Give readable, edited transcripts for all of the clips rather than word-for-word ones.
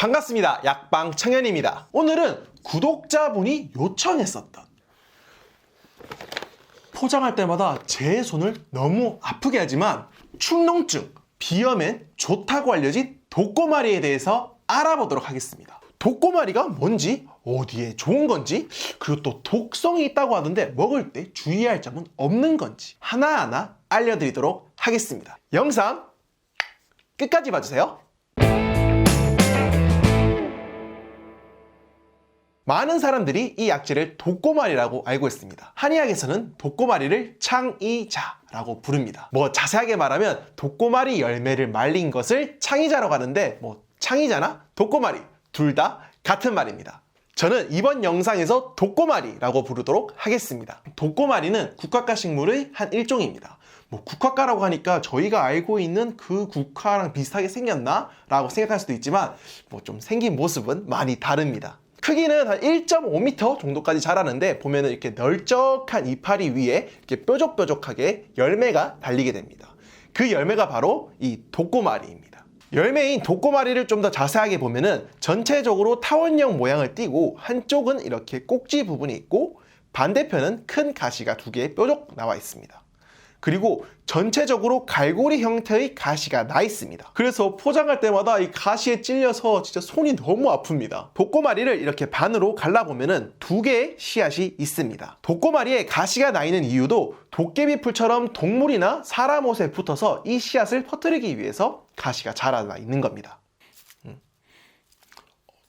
반갑습니다. 약방 청년입니다. 오늘은 구독자분이 요청했었던, 포장할 때마다 제 손을 너무 아프게 하지만 축농증, 비염엔 좋다고 알려진 독고마리에 대해서 알아보도록 하겠습니다. 독고마리가 뭔지, 어디에 좋은 건지, 그리고 또 독성이 있다고 하던데 먹을 때 주의해야 할 점은 없는 건지 하나하나 알려드리도록 하겠습니다. 영상 끝까지 봐주세요. 많은 사람들이 이 약재를 독고마리라고 알고 있습니다. 한의학에서는 독고마리를 창이자라고 부릅니다. 자세하게 말하면 독고마리 열매를 말린 것을 창이자라고 하는데 창이자나 독고마리 둘 다 같은 말입니다. 저는 이번 영상에서 독고마리라고 부르도록 하겠습니다. 독고마리는 국화과 식물의 한 일종입니다. 국화과라고 하니까 저희가 알고 있는 그 국화랑 비슷하게 생겼나? 라고 생각할 수도 있지만 좀 생긴 모습은 많이 다릅니다. 크기는 한 1.5m 정도까지 자라는데 보면은 이렇게 널쩍한 이파리 위에 이렇게 뾰족뾰족하게 열매가 달리게 됩니다. 그 열매가 바로 이 독고마리입니다. 열매인 독고마리를 좀 더 자세하게 보면은 전체적으로 타원형 모양을 띠고 한쪽은 이렇게 꼭지 부분이 있고 반대편은 큰 가시가 두 개 뾰족 나와 있습니다. 그리고 전체적으로 갈고리 형태의 가시가 나 있습니다. 그래서 포장할 때마다 이 가시에 찔려서 진짜 손이 너무 아픕니다. 독고마리를 이렇게 반으로 갈라보면은 두 개의 씨앗이 있습니다. 독고마리에 가시가 나 있는 이유도 도깨비 풀처럼 동물이나 사람 옷에 붙어서 이 씨앗을 퍼뜨리기 위해서 가시가 자라나 있는 겁니다.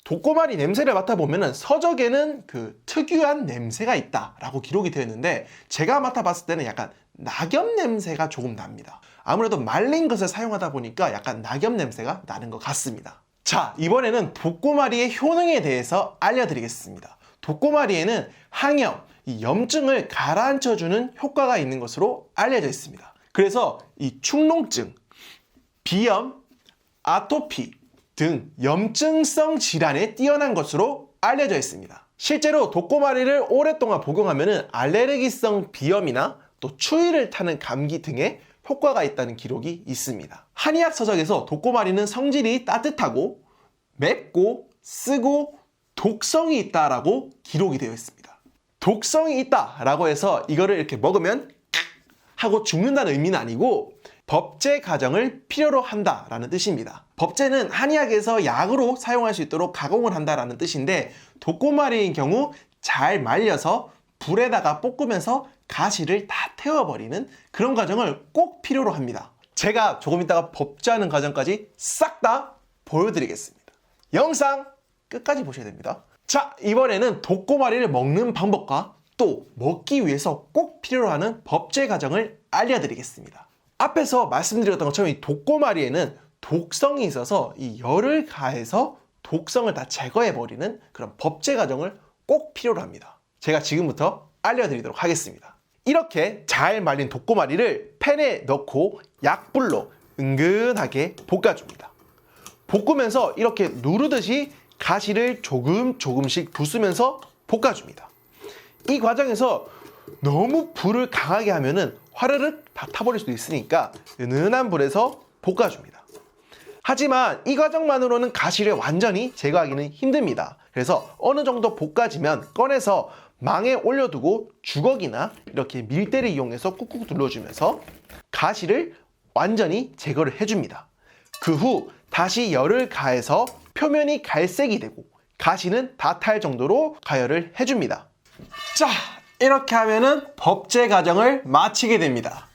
독고마리 냄새를 맡아보면 서적에는 그 특유한 냄새가 있다라고 기록이 되어 있는데 제가 맡아봤을 때는 약간 낙엽 냄새가 조금 납니다. 아무래도 말린 것을 사용하다 보니까 약간 낙엽 냄새가 나는 것 같습니다. 자, 이번에는 독고마리의 효능에 대해서 알려드리겠습니다. 독고마리에는 항염, 이 염증을 가라앉혀주는 효과가 있는 것으로 알려져 있습니다. 그래서 이 축농증, 비염, 아토피 등 염증성 질환에 뛰어난 것으로 알려져 있습니다. 실제로 독고마리를 오랫동안 복용하면 알레르기성 비염이나 또 추위를 타는 감기 등에 효과가 있다는 기록이 있습니다. 한의학 서적에서 독고마리는 성질이 따뜻하고 맵고 쓰고 독성이 있다라고 기록이 되어 있습니다. 독성이 있다라고 해서 이거를 이렇게 먹으면 하고 죽는다는 의미는 아니고 법제 과정을 필요로 한다라는 뜻입니다. 법제는 한의학에서 약으로 사용할 수 있도록 가공을 한다라는 뜻인데 독고마리인 경우 잘 말려서 불에다가 볶으면서 가시를 다 태워버리는 그런 과정을 꼭 필요로 합니다. 제가 조금 이따가 법제하는 과정까지 싹 다 보여드리겠습니다. 영상 끝까지 보셔야 됩니다. 자, 이번에는 독고마리를 먹는 방법과 또 먹기 위해서 꼭 필요로 하는 법제 과정을 알려드리겠습니다. 앞에서 말씀드렸던 것처럼 이 독고마리에는 독성이 있어서 이 열을 가해서 독성을 다 제거해버리는 그런 법제 과정을 꼭 필요로 합니다. 제가 지금부터 알려드리도록 하겠습니다. 이렇게 잘 말린 독고마리를 팬에 넣고 약불로 은근하게 볶아줍니다. 볶으면서 이렇게 누르듯이 가시를 조금씩 부수면서 볶아줍니다. 이 과정에서 너무 불을 강하게 하면은 화르륵 다 타버릴 수도 있으니까 은은한 불에서 볶아줍니다. 하지만 이 과정만으로는 가시를 완전히 제거하기는 힘듭니다. 그래서 어느 정도 볶아지면 꺼내서 망에 올려두고 주걱이나 이렇게 밀대를 이용해서 꾹꾹 눌러주면서 가시를 완전히 제거를 해줍니다. 그 후 다시 열을 가해서 표면이 갈색이 되고 가시는 다 탈 정도로 가열을 해줍니다. 자, 이렇게 하면은 법제 과정을 마치게 됩니다.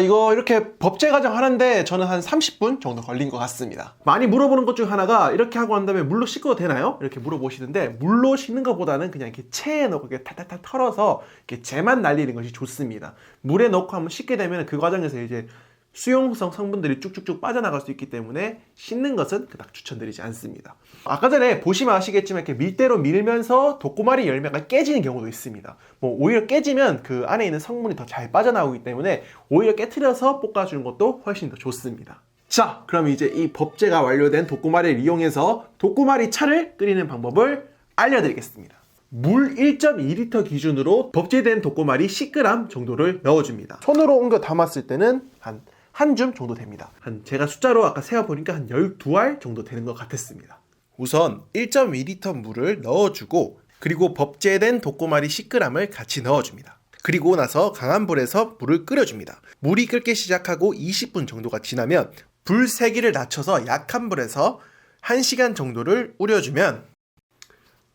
이거 이렇게 법제 과정 하는데 저는 한 30분 정도 걸린 것 같습니다. 많이 물어보는 것 중 하나가 이렇게 하고 난 다음에 물로 씻어도 되나요? 이렇게 물어보시는데 물로 씻는 것보다는 그냥 이렇게 체에 넣고 이렇게 탈탈탈 털어서 이렇게 재만 날리는 것이 좋습니다. 물에 넣고 한번 씻게 되면 그 과정에서 이제 수용성 성분들이 쭉쭉쭉 빠져나갈 수 있기 때문에 씻는 것은 그닥 추천드리지 않습니다. 아까 전에 보시면 아시겠지만 이렇게 밀대로 밀면서 독고마리 열매가 깨지는 경우도 있습니다. 오히려 깨지면 그 안에 있는 성분이 더 잘 빠져나오기 때문에 오히려 깨트려서 볶아주는 것도 훨씬 더 좋습니다. 자, 그럼 이제 이 법제가 완료된 독고마리를 이용해서 독고마리 차를 끓이는 방법을 알려드리겠습니다. 물 1.2L 기준으로 법제된 독고마리 10g 정도를 넣어줍니다. 손으로 옮겨 담았을 때는 한 한 줌 정도 됩니다. 제가 숫자로 아까 세어보니까 한 12알 정도 되는 것 같았습니다. 우선 1.2리터 물을 넣어주고 그리고 법제된 독고마리 10g을 같이 넣어줍니다. 그리고 나서 강한 불에서 물을 끓여줍니다. 물이 끓기 시작하고 20분 정도가 지나면 불 세기를 낮춰서 약한 불에서 1시간 정도를 우려주면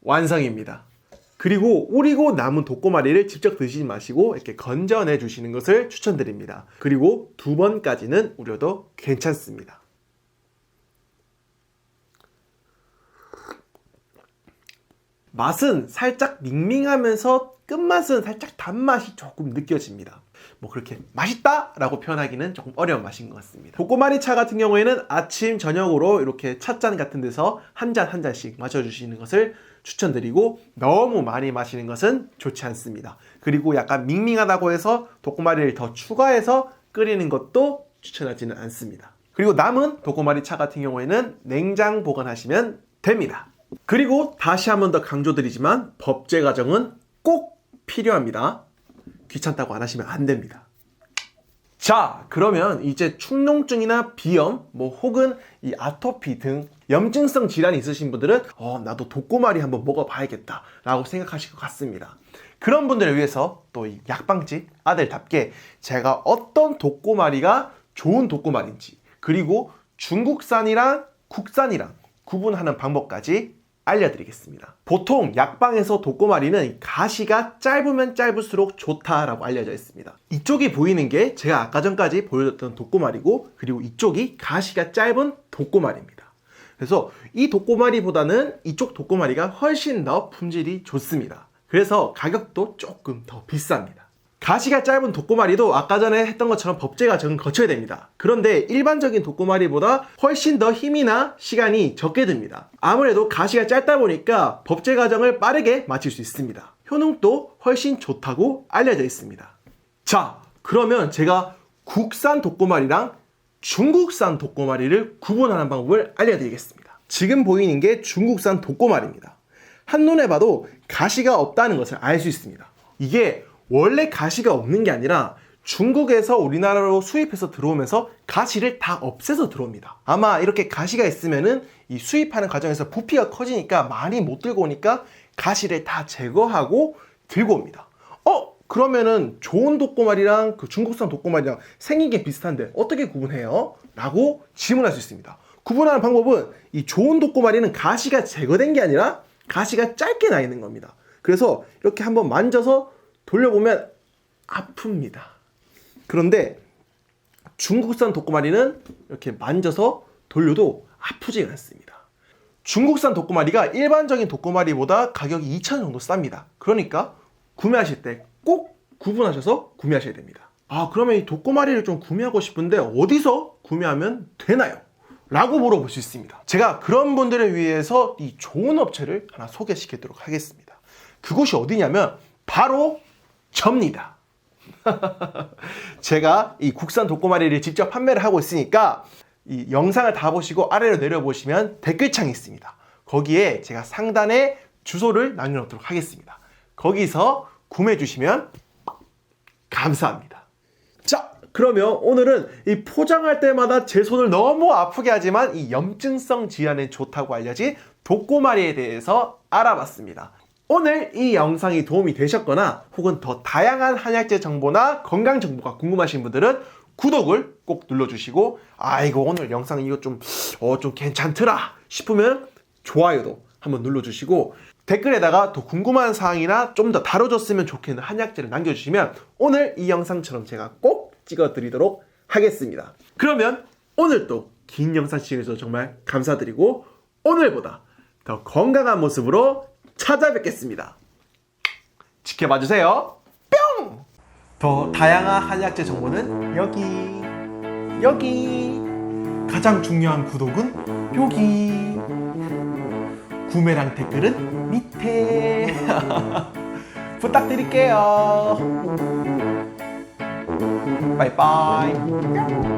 완성입니다. 그리고 우리고 남은 독고마리를 직접 드시지 마시고 이렇게 건져내 주시는 것을 추천드립니다. 그리고 2번까지는 우려도 괜찮습니다. 맛은 살짝 밍밍하면서 끝맛은 살짝 단맛이 조금 느껴집니다. 뭐 그렇게 맛있다 라고 표현하기는 조금 어려운 맛인 것 같습니다. 독고마리 차 같은 경우에는 아침 저녁으로 이렇게 찻잔 같은 데서 한 잔 한 잔씩 마셔주시는 것을 추천드리고 너무 많이 마시는 것은 좋지 않습니다. 그리고 약간 밍밍하다고 해서 독고마리를 더 추가해서 끓이는 것도 추천하지는 않습니다. 그리고 남은 독고마리 차 같은 경우에는 냉장 보관하시면 됩니다. 그리고 다시 한 번 더 강조드리지만 법제 과정은 꼭 필요합니다. 귀찮다고 안 하시면 안 됩니다. 자, 그러면 이제 축농증이나 비염, 혹은 이 아토피 등 염증성 질환이 있으신 분들은 나도 독고마리 한번 먹어봐야겠다 라고 생각하실 것 같습니다. 그런 분들을 위해서 또 이 약방집 아들답게 제가 어떤 독고마리가 좋은 독고마리인지 그리고 중국산이랑 국산이랑 구분하는 방법까지 알려드리겠습니다. 보통 약방에서 독고마리는 가시가 짧으면 짧을수록 좋다라고 알려져 있습니다. 이쪽이 보이는 게 제가 아까 전까지 보여줬던 독고마리고 그리고 이쪽이 가시가 짧은 독고마리입니다. 그래서 이 독고마리보다는 이쪽 독고마리가 훨씬 더 품질이 좋습니다. 그래서 가격도 조금 더 비쌉니다. 가시가 짧은 독고마리도 아까 전에 했던 것처럼 법제 과정은 거쳐야 됩니다. 그런데 일반적인 독고마리보다 훨씬 더 힘이나 시간이 적게 듭니다. 아무래도 가시가 짧다 보니까 법제 과정을 빠르게 마칠 수 있습니다. 효능도 훨씬 좋다고 알려져 있습니다. 자, 그러면 제가 국산 독고마리랑 중국산 독고마리를 구분하는 방법을 알려드리겠습니다. 지금 보이는 게 중국산 독고마리입니다. 한눈에 봐도 가시가 없다는 것을 알 수 있습니다. 이게 원래 가시가 없는 게 아니라 중국에서 우리나라로 수입해서 들어오면서 가시를 다 없애서 들어옵니다. 아마 이렇게 가시가 있으면은 이 수입하는 과정에서 부피가 커지니까 많이 못 들고 오니까 가시를 다 제거하고 들고 옵니다. 그러면은 좋은 독고마리랑 그 중국산 독고마리랑 생긴 게 비슷한데 어떻게 구분해요? 라고 질문할 수 있습니다. 구분하는 방법은 이 좋은 독고마리는 가시가 제거된 게 아니라 가시가 짧게 나 있는 겁니다. 그래서 이렇게 한번 만져서 돌려보면 아픕니다. 그런데 중국산 독고마리는 이렇게 만져서 돌려도 아프지가 않습니다. 중국산 독고마리가 일반적인 독고마리보다 가격이 2,000원 정도 쌉니다. 그러니까 구매하실 때 꼭 구분하셔서 구매하셔야 됩니다. 그러면 이 독고마리를 좀 구매하고 싶은데 어디서 구매하면 되나요? 라고 물어볼 수 있습니다. 제가 그런 분들을 위해서 이 좋은 업체를 하나 소개시키도록 하겠습니다. 그곳이 어디냐면 바로 접니다. 제가 이 국산 독고마리를 직접 판매를 하고 있으니까 이 영상을 다 보시고 아래로 내려보시면 댓글창이 있습니다. 거기에 제가 상단에 주소를 남겨놓도록 하겠습니다. 거기서 구매해 주시면 감사합니다. 자, 그러면 오늘은 이 포장할 때마다 제 손을 너무 아프게 하지만 이 염증성 질환에 좋다고 알려진 독고마리에 대해서 알아봤습니다. 오늘 이 영상이 도움이 되셨거나 혹은 더 다양한 한약재 정보나 건강 정보가 궁금하신 분들은 구독을 꼭 눌러주시고 이거 오늘 영상 이거 좀 괜찮더라 싶으면 좋아요도 한번 눌러주시고 댓글에다가 더 궁금한 사항이나 좀 더 다뤄줬으면 좋겠는 한약재를 남겨주시면 오늘 이 영상처럼 제가 꼭 찍어드리도록 하겠습니다. 그러면 오늘도 긴 영상 시청해주셔서 정말 감사드리고 오늘보다 더 건강한 모습으로 찾아뵙겠습니다. 지켜봐주세요. 뿅! 더 다양한 한약재 정보는 여기 가장 중요한 구독은 여기 구매랑 댓글은 밑에 부탁드릴게요. 바이바이.